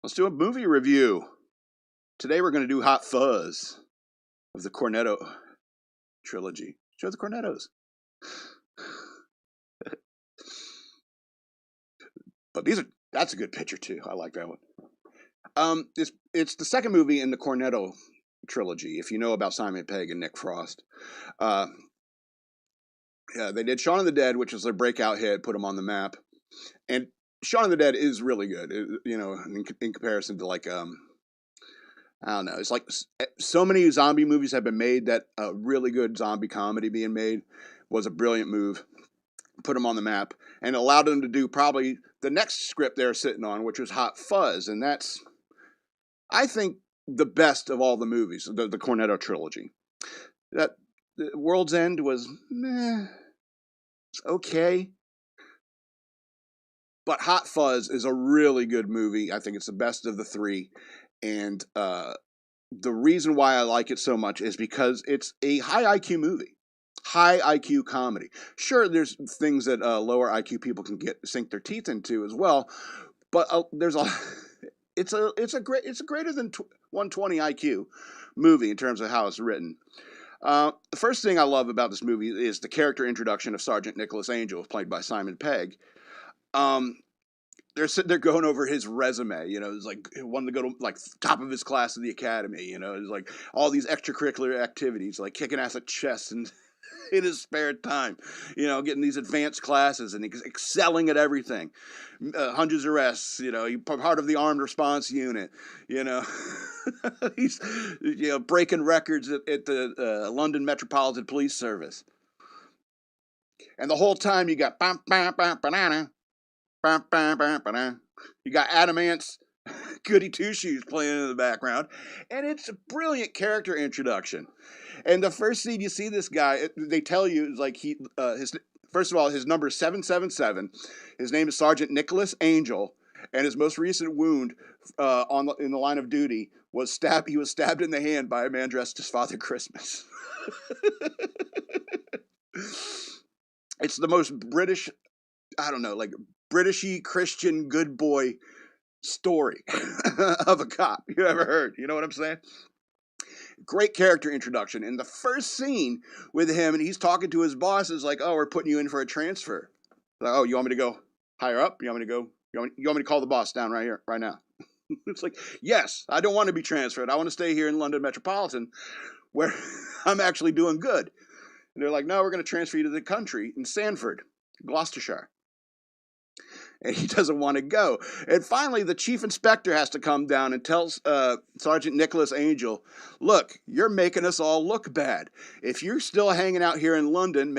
Let's do a movie review. Today we're going to do Hot Fuzz of the Cornetto trilogy. Show the Cornettos. But that's a good picture too. I like that one. It's the second movie in the Cornetto trilogy. If you know about Simon Pegg and Nick Frost, yeah, they did Shaun of the Dead, which was their breakout hit, put them on the map, and Shaun of the Dead is really good. In comparison to like I don't know. It's like so many zombie movies have been made that a really good zombie comedy being made was a brilliant move. Put them on the map and allowed them to do probably the next script they're sitting on, which was Hot Fuzz. And that's, I think, the best of all the movies, the Cornetto trilogy. That World's End was it's okay. But Hot Fuzz is a really good movie. I think it's the best of the three. And the reason why I like it so much is because it's a high IQ movie, high IQ comedy. Sure, there's things that lower IQ people can sink their teeth into as well, but it's a greater than 120 IQ movie in terms of how it's written. The first thing I love about this movie is the character introduction of Sergeant Nicholas Angel, played by Simon Pegg. They're sitting there going over his resume, it's like he wanted to go to like top of his class in the academy, it's like all these extracurricular activities, like kicking ass at chess and in his spare time, getting these advanced classes and excelling at everything. Hundreds of arrests, he part of the armed response unit, he's breaking records at the London Metropolitan Police Service. And the whole time you got banana. You got Adam Ant's Goody Two Shoes playing in the background, and it's a brilliant character introduction. And the first scene you see this guy, they tell you is like first of all, his number is 777. His name is Sergeant Nicholas Angel, and his most recent wound in the line of duty was He was stabbed in the hand by a man dressed as Father Christmas. It's the most British, I don't know, like Britishy Christian good boy story of a cop you ever heard. You know what I'm saying? Great character introduction. In the first scene with him, and he's talking to his boss, is like, "Oh, we're putting you in for a transfer." Like, "Oh, you want me to go higher up? You want me to call the boss down right here, right now?" It's like, "Yes, I don't want to be transferred. I want to stay here in London Metropolitan, where I'm actually doing good." And they're like, "No, we're going to transfer you to the country in Sandford, Gloucestershire." And he doesn't want to go. And finally, the chief inspector has to come down and tells Sergeant Nicholas Angel, "Look, you're making us all look bad. If you're still hanging out here in London,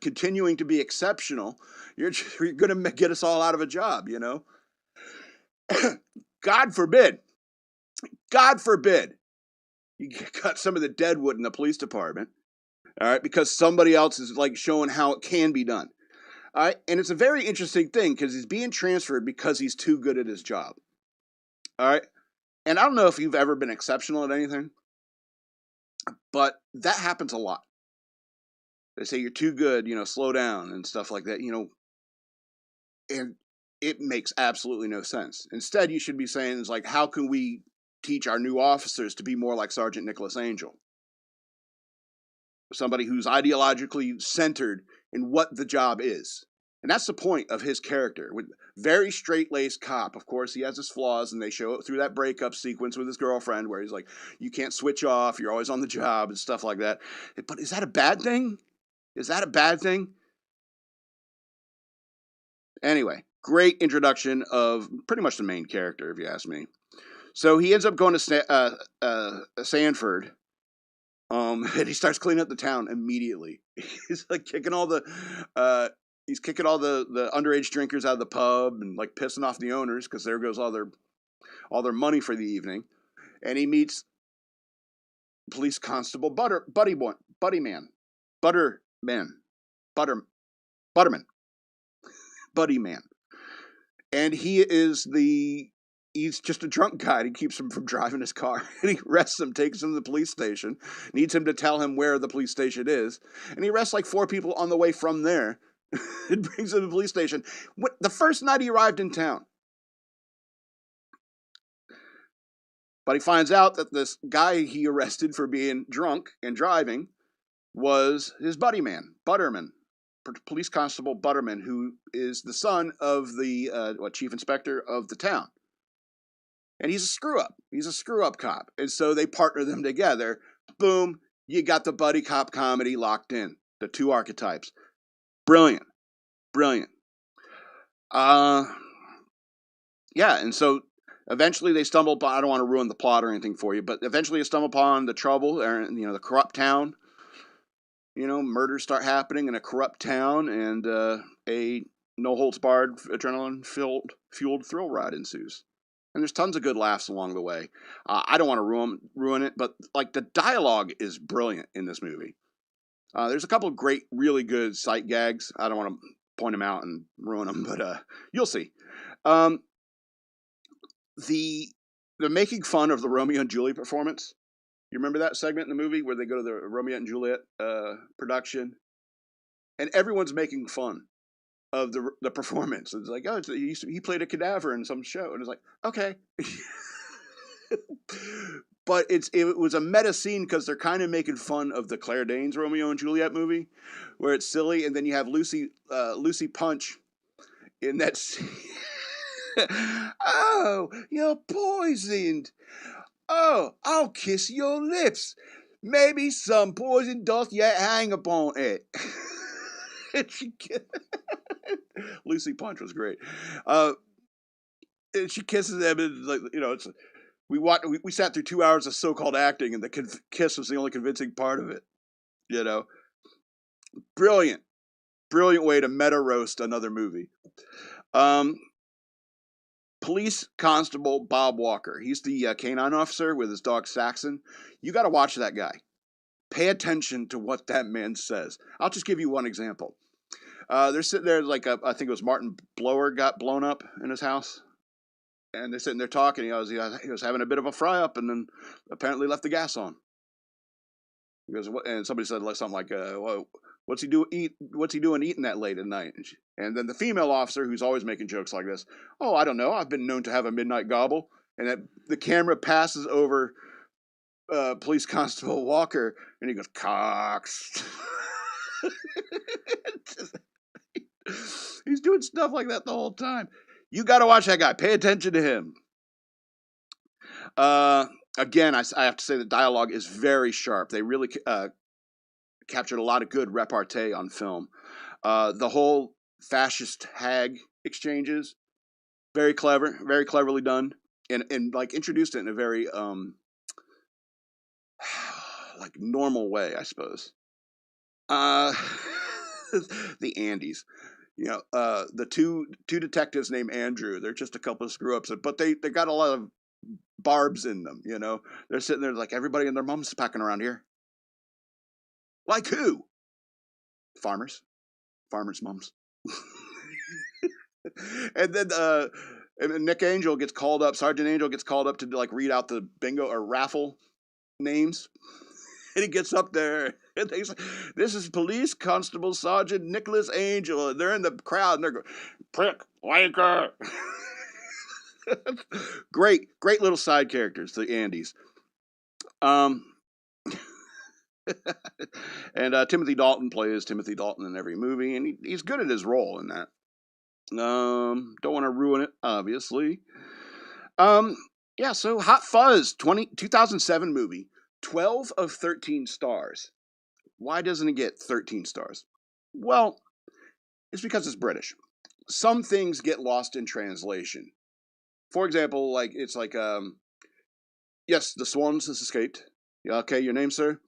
continuing to be exceptional, you're going to get us all out of a job, God forbid you cut some of the deadwood in the police department, all right, because somebody else is like showing how it can be done. All right, and it's a very interesting thing because he's being transferred because he's too good at his job. All right, and I don't know if you've ever been exceptional at anything, but that happens a lot. They say you're too good, slow down and stuff like that, and it makes absolutely no sense. Instead, you should be saying, it's like, how can we teach our new officers to be more like Sergeant Nicholas Angel? Somebody who's ideologically centered in what the job is. And that's the point of his character. With very straight-laced cop. Of course, he has his flaws, and they show it through that breakup sequence with his girlfriend where he's like, you can't switch off, you're always on the job, and stuff like that. But is that a bad thing? Is that a bad thing? Anyway, great introduction of pretty much the main character, if you ask me. So he ends up going to Sandford. And he starts cleaning up the town immediately. He's like kicking all the underage drinkers out of the pub and like pissing off the owners because there goes all their money for the evening. And he meets police constable Butterman, and he's just a drunk guy. He keeps him from driving his car. And he arrests him, takes him to the police station, needs him to tell him where the police station is. And he arrests like 4 people on the way from there. It brings him to the police station. The first night he arrived in town. But he finds out that this guy he arrested for being drunk and driving was his buddy man, Butterman, police constable Butterman, who is the son of the chief inspector of the town. And he's a screw up. He's a screw up cop. And so they partner them together. Boom, you got the buddy cop comedy locked in. The two archetypes. Brilliant. Brilliant. Yeah, and so eventually they stumble upon, I don't want to ruin the plot or anything for you, but eventually they stumble upon the trouble, or, the corrupt town. Murders start happening in a corrupt town, and a no-holds-barred, adrenaline-fueled thrill ride ensues. And there's tons of good laughs along the way. I don't want to ruin it, but the dialogue is brilliant in this movie. There's a couple of great, really good sight gags. I don't want to point them out and ruin them, but you'll see. The making fun of the Romeo and Juliet performance. You remember that segment in the movie where they go to the Romeo and Juliet production, and everyone's making fun of the performance. It's like, oh, he played a cadaver in some show, and it's like, okay. But it was a meta scene because they're kind of making fun of the Claire Danes Romeo and Juliet movie, where it's silly, and then you have Lucy Punch in that scene. Oh, you're poisoned. Oh, I'll kiss your lips. Maybe some poison doth yet hang upon it. Lucy Punch was great. And she kisses him, and it's we sat through 2 hours of so-called acting, and the kiss was the only convincing part of it. Brilliant way to meta roast another movie. Police Constable Bob Walker. He's the canine officer with his dog Saxon. You got to watch that guy. Pay attention to what that man says. I'll just give you one example. They're sitting there I think it was Martin Blower got blown up in his house. And they're sitting there talking. He was having a bit of a fry-up, and then apparently left the gas on. He goes, and somebody said something like, well, what's he doing eating that late at night? And then the female officer, who's always making jokes like this, oh, I don't know, I've been known to have a midnight gobble. And the camera passes over Police Constable Walker, and he goes, Cox. He's doing stuff like that the whole time. You got to watch that guy. Pay attention to him. Again, I have to say the dialogue is very sharp. They really captured a lot of good repartee on film. The whole fascist hag exchanges, very clever, very cleverly done, and introduced it in a very normal way, I suppose. The Andes. The two detectives named Andrew, they're just a couple of screw-ups, but they got a lot of barbs in them, They're sitting there like, everybody and their mom's packing around here. Like who? Farmers' moms. And then Nick Angel gets called up, Sergeant Angel gets called up to read out the bingo or raffle names. And he gets up there, and they say, this is Police Constable Sergeant Nicholas Angel. And they're in the crowd, and they're going, prick, wanker. Great little side characters, the Andes. And Timothy Dalton plays Timothy Dalton in every movie, and he's good at his role in that. Don't want to ruin it, obviously. Yeah, so Hot Fuzz, 2007 movie. 12 of 13 stars. Why doesn't it get 13 stars? Well, it's because it's British. Some things get lost in translation. For example, yes, the Swans has escaped. Yeah, okay, your name, sir?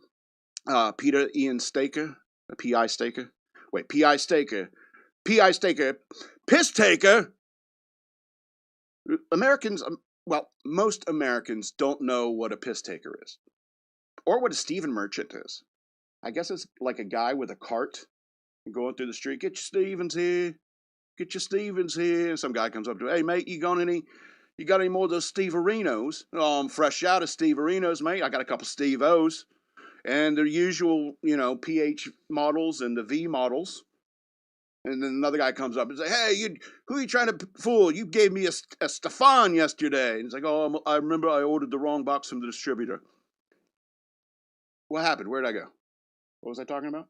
Peter Ian Staker. P.I. Staker. Wait, P.I. Staker. P.I. Staker. Piss taker! Most Americans don't know what a piss taker is. Or what a Stephen Merchant is. I guess it's like a guy with a cart going through the street. Get your Stevens here. Get your Stevens here. And some guy comes up to him. Hey, mate, you got any more of those Steve-arinos? Oh, I'm fresh out of Steve-arinos, mate. I got a couple Steve-O's. And the usual, PH models and the V models. And then another guy comes up and say, "Hey, who are you trying to fool? You gave me a Stefan yesterday." And he's like, "Oh, I remember I ordered the wrong box from the distributor." What happened? Where did I go? What was I talking about?